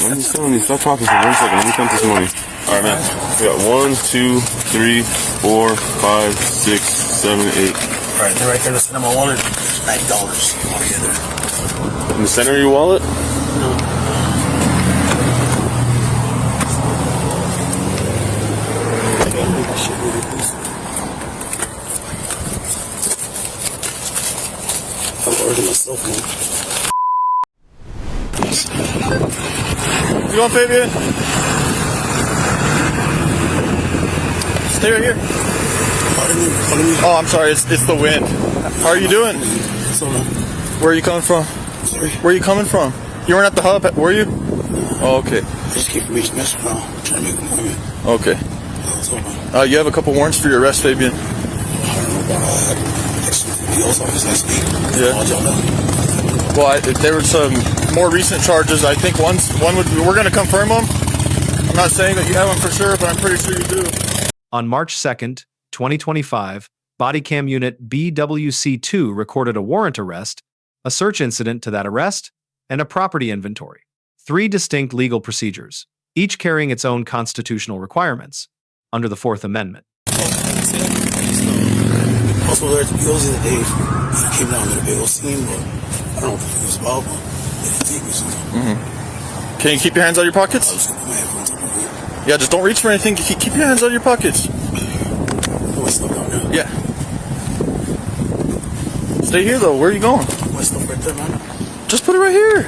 I'm just telling you, stop talking for 1 second. Let me count this money. Alright, man. We got 1, 2, 3, 4, 5, 6, 7, 8. Alright, they're right there. Listen to my wallet. $9 altogether. In the center of your wallet? No. I'm ordering myself, man. You going, Fabian? Stay right here. Oh, I'm sorry. It's the wind. How are you doing? Where are you coming from? Sorry? Where are you coming from? You weren't at the hub, were you? Oh, okay. I just keep reaching this around, trying to make an appointment. Okay. You have a couple warrants for your arrest, Fabian. I don't know about the PO's office last week. Yeah. Well, there were some more recent charges. I think we're going to confirm them. I'm not saying that you have them for sure, but I'm pretty sure you do. On March 2nd, 2025, Bodycam Unit BWC2 recorded a warrant arrest, a search incident to that arrest, and a property inventory. 3 distinct legal procedures, each carrying its own constitutional requirements under the Fourth Amendment. Also, there at the PO's the other day, I came down to the big old scene, but I don't know what the fuck it was about, but they didn't take me something. Can you keep your hands out of your pockets? I was going to put my headphones up over here. Yeah, just don't reach for anything. Keep your hands out of your pockets. Put my stuff down there. Yeah. Stay here, though. Where are you going? Put my stuff right there, man. Just put it right here.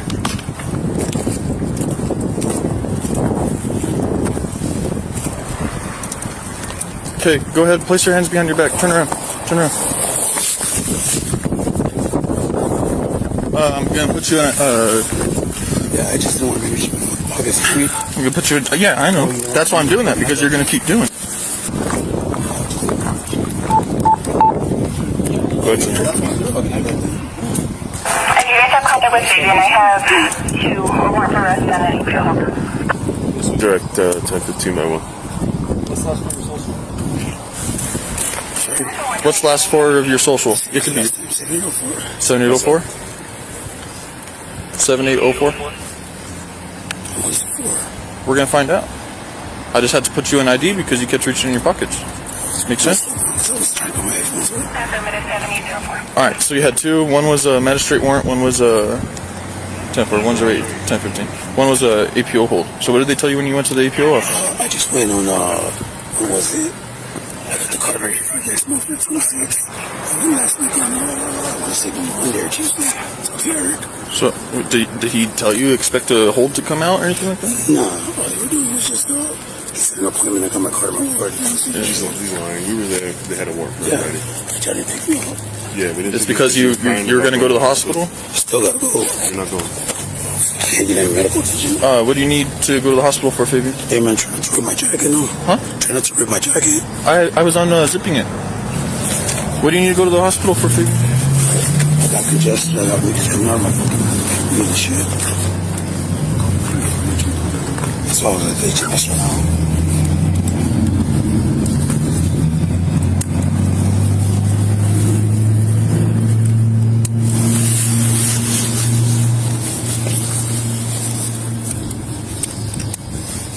Okay, go ahead. Place your hands behind your back. Turn around. Turn around. I'm gonna put you in Yeah, I just don't want to be reaching my pockets. I'm gonna put you in. Yeah, I know. That's why I'm doing that, because you're gonna keep doing it. Go ahead, sir. If you guys have contact with Fabian, I have 2 warrant for arrest and an APO holder. Direct detective 2 by 1. What's the last 4 of your social? It could be 7804. 7804. We're gonna find out. I just had to put you in ID because you kept reaching in your pockets. Make sense? All right. So you had 2. One was a magistrate warrant. One was a 10-4. One's a 10-15. One was a APO hold. So what did they tell you when you went to the APO office? I just went on. What was it? I got the card right here for this month for 26. And then last week on Monday or Tuesday. So did he tell you expect a hold to come out or anything like that? No, all they were doing was just set an appointment. I got my card on my card. He's lying. We were there. They had a warrant for everybody. I didn't take me out. Yeah, but it's because you're going to go to the hospital. Still gotta go. You're not going. Can't get any medical attention. What do you need to go to the hospital for, Fabian? Hey man, try not to rip my jacket, no. Huh? Try not to rip my jacket. I was on zipping it. What do you need to go to the hospital for, Fabian? I got congested. I got leaks coming out of my fucking shit. That's all that they tell us right now.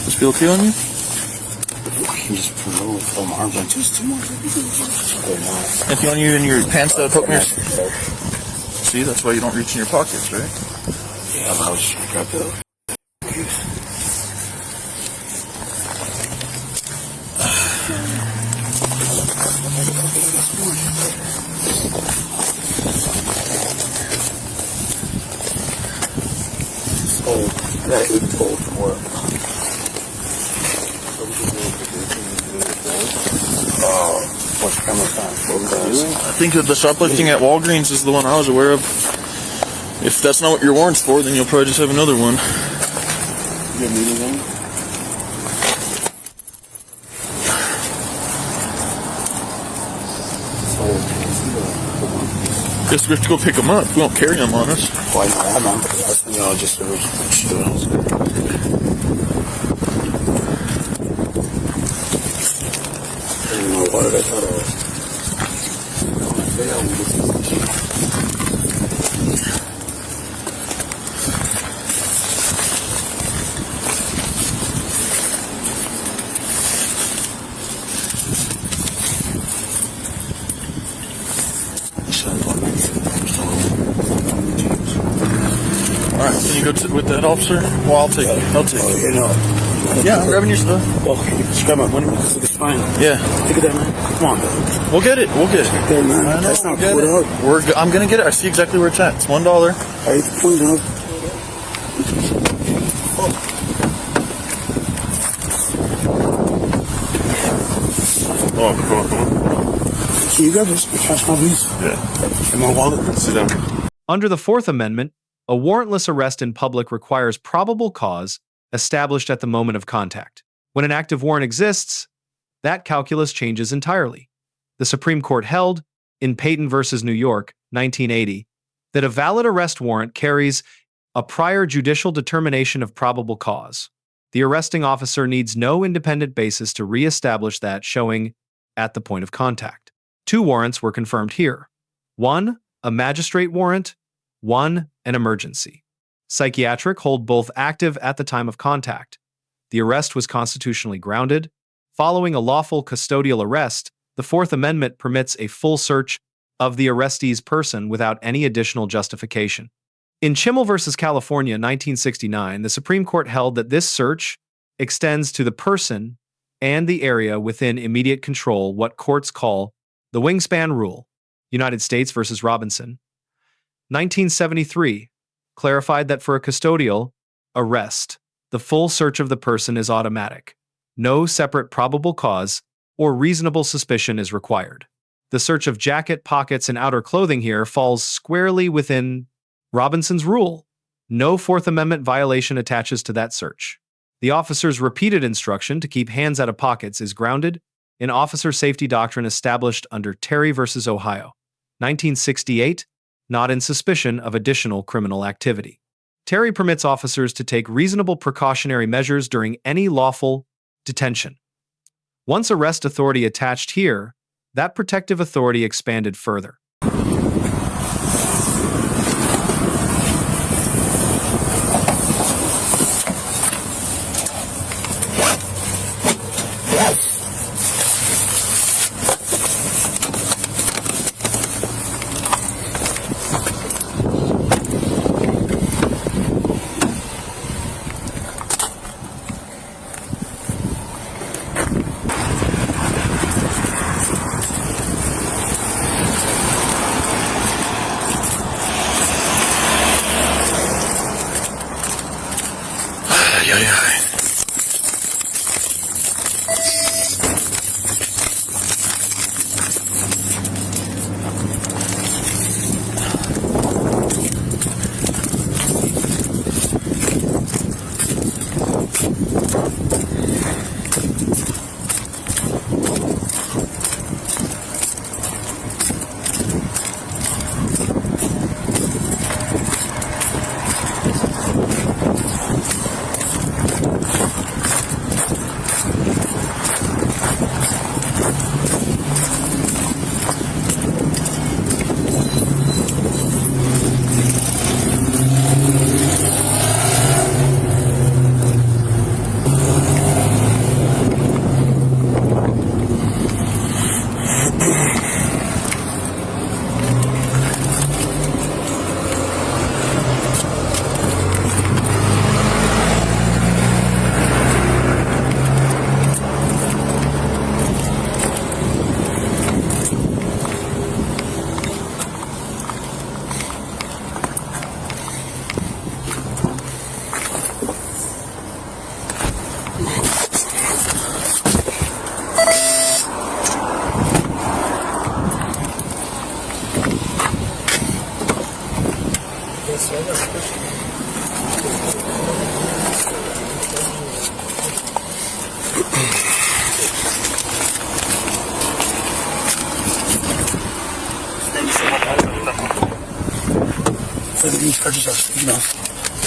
This feel okay on you? I can just put my arms on just too much. Anything on you in your pants that poke me? See, that's why you don't reach in your pockets, right? Yeah, I was just grab the. So that 8-12 from work. What's camera time? I think that the shoplifting at Walgreens is the one I was aware of. If that's not what your warrant's for, then you'll probably just have another one. You have needles on? Guess we have to go pick them up. We don't carry them on us. Well, I have them. Just I didn't know what I thought it was. you go with that officer? Well, I'll take it. I'll take it. You know. Yeah, I'm grabbing your stuff. Oh, just grab my money because it's fine. Yeah. Take it there, man. Come on, man. We'll get it. We'll get it. There, man. I know, That's not we'll pulled get out. it. I'm going to get it. I see exactly where it's at. It's $1. I hate to point it out. Oh, come on. Can you grab this? Cash my please? Yeah. In my wallet? Sit down. Under the Fourth Amendment, a warrantless arrest in public requires probable cause established at the moment of contact. When an active warrant exists, that calculus changes entirely. The Supreme Court held, in Payton v. New York, 1980, that a valid arrest warrant carries a prior judicial determination of probable cause. The arresting officer needs no independent basis to reestablish that showing at the point of contact. 2 warrants were confirmed here. 1, a magistrate warrant. 1, an emergency. Psychiatric hold both active at the time of contact. The arrest was constitutionally grounded. Following a lawful custodial arrest, the Fourth Amendment permits a full search of the arrestee's person without any additional justification. In Chimel v. California, 1969, the Supreme Court held that this search extends to the person and the area within immediate control, what courts call the wingspan rule. United States v. Robinson, 1973, clarified that for a custodial arrest, the full search of the person is automatic. No separate probable cause or reasonable suspicion is required. The search of jacket, pockets, and outer clothing here falls squarely within Robinson's rule. No Fourth Amendment violation attaches to that search. The officer's repeated instruction to keep hands out of pockets is grounded in officer safety doctrine established under Terry v. Ohio, 1968, not in suspicion of additional criminal activity. Terry permits officers to take reasonable precautionary measures during any lawful detention. Once arrest authority attached here, that protective authority expanded further.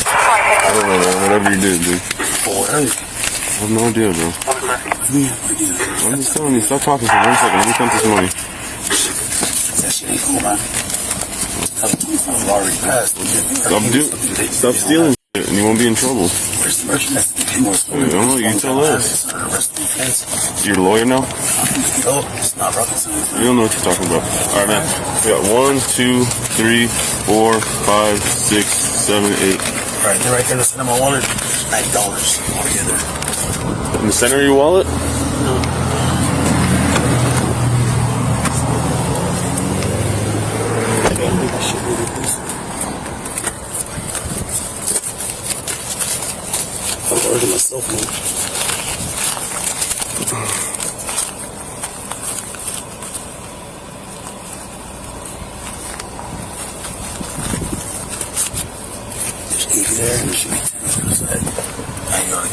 I don't know, man. Whatever you did, dude. I have no idea, bro. I'm just telling you, stop talking for 1 second. Let me count this money. That shit ain't cool, man. I'm already passed. Stop stealing shit and you won't be in trouble. Where's the merchandise? I don't know, you tell us. You're a lawyer now? It's not Robinson. You don't know what you're talking about. Alright, man. We got 1, 2, 3, 4, 5, 6, 7, 8. Right, they're right there in the center of my wallet. $9 altogether. In the center of your wallet? I'm ordering my cell phone. There's 80 there and there should be 10 on the other side. I got it.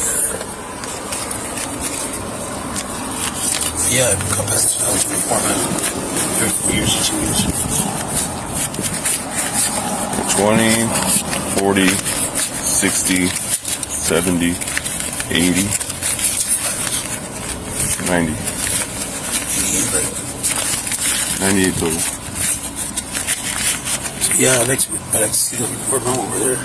Yeah, I got past this house before, man. Every 4 years or 2 years. 20, 40, 60, 70, 80, 90. 98 total. Yeah, I'd like to see the report now over there.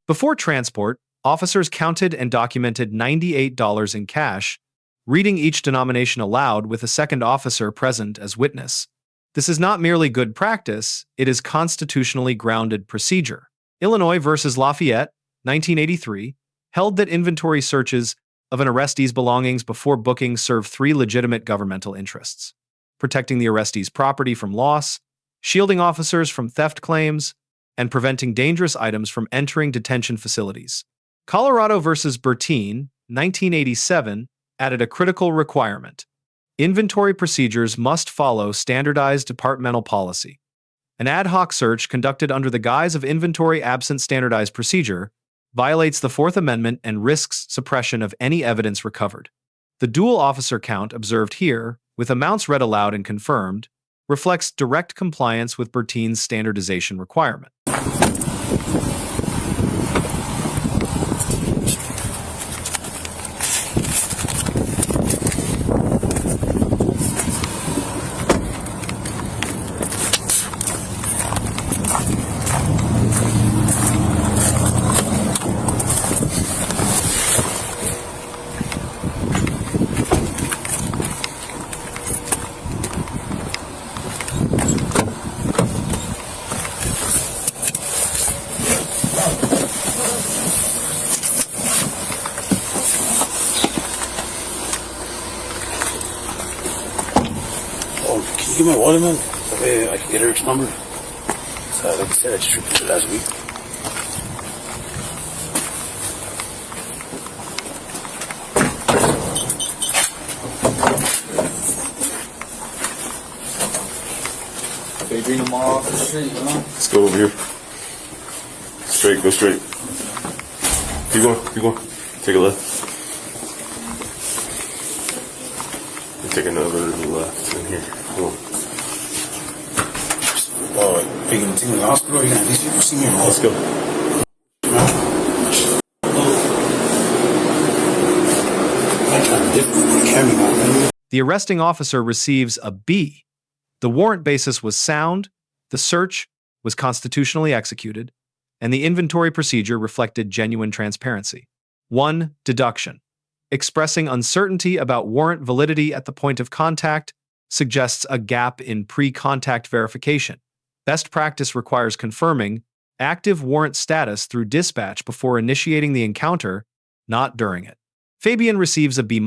Before transport, officers counted and documented $98 in cash, reading each denomination aloud with a second officer present as witness. This is not merely good practice, it is constitutionally grounded procedure. Illinois versus Lafayette, 1983, held that inventory searches of an arrestee's belongings before booking serve 3 legitimate governmental interests: protecting the arrestee's property from loss, shielding officers from theft claims, and preventing dangerous items from entering detention facilities. Colorado versus Bertine, 1987, added a critical requirement. Inventory procedures must follow standardized departmental policy. An ad hoc search conducted under the guise of inventory absent standardized procedure violates the Fourth Amendment and risks suppression of any evidence recovered. The dual officer count observed here, with amounts read aloud and confirmed, reflects direct compliance with Bertine's standardization requirement. Give my wallet, man. That way I can get Eric's number. So, like I said, I just tripped it last week. Okay, bring them all off the street, huh? Let's go over here. Straight, go straight. Keep going, keep going. Take a left. And take another left in here. Come on. Are you going to take me to the hospital? Or are you going to at least see me in the Let's hospital? go. I'm trying to different with the camera, man. The arresting officer receives a B. The warrant basis was sound, the search was constitutionally executed, and the inventory procedure reflected genuine transparency. 1. Deduction. Expressing uncertainty about warrant validity at the point of contact suggests a gap in pre-contact verification. Best practice requires confirming active warrant status through dispatch before initiating the encounter, not during it. Fabian receives a B-.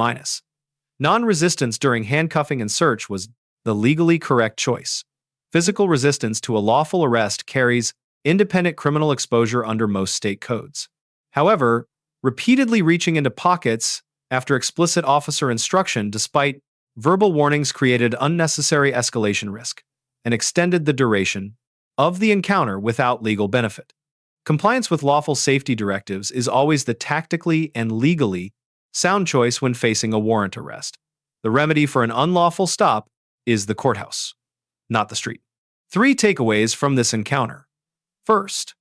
Non-resistance during handcuffing and search was the legally correct choice. Physical resistance to a lawful arrest carries independent criminal exposure under most state codes. However, repeatedly reaching into pockets after explicit officer instruction despite verbal warnings created unnecessary escalation risk and extended the duration of the encounter without legal benefit. Compliance with lawful safety directives is always the tactically and legally sound choice when facing a warrant arrest. The remedy for an unlawful stop is the courthouse, not the street. 3 takeaways from this encounter. First,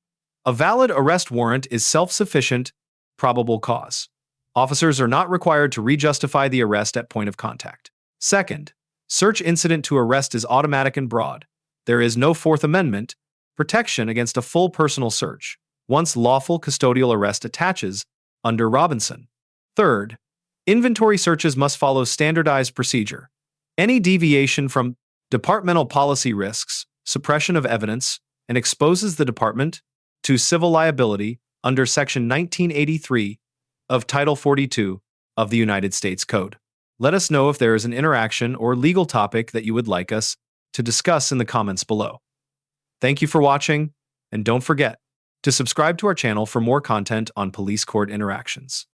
a valid arrest warrant is self-sufficient probable cause. Officers are not required to re-justify the arrest at point of contact. Second, search incident to arrest is automatic and broad. There is no Fourth Amendment protection against a full personal search once lawful custodial arrest attaches under Robinson. Third, inventory searches must follow standardized procedure. Any deviation from departmental policy risks suppression of evidence and exposes the department to civil liability under Section 1983 of Title 42 of the United States Code. Let us know if there is an interaction or legal topic that you would like us to discuss in the comments below. Thank you for watching, and don't forget to subscribe to our channel for more content on police court interactions.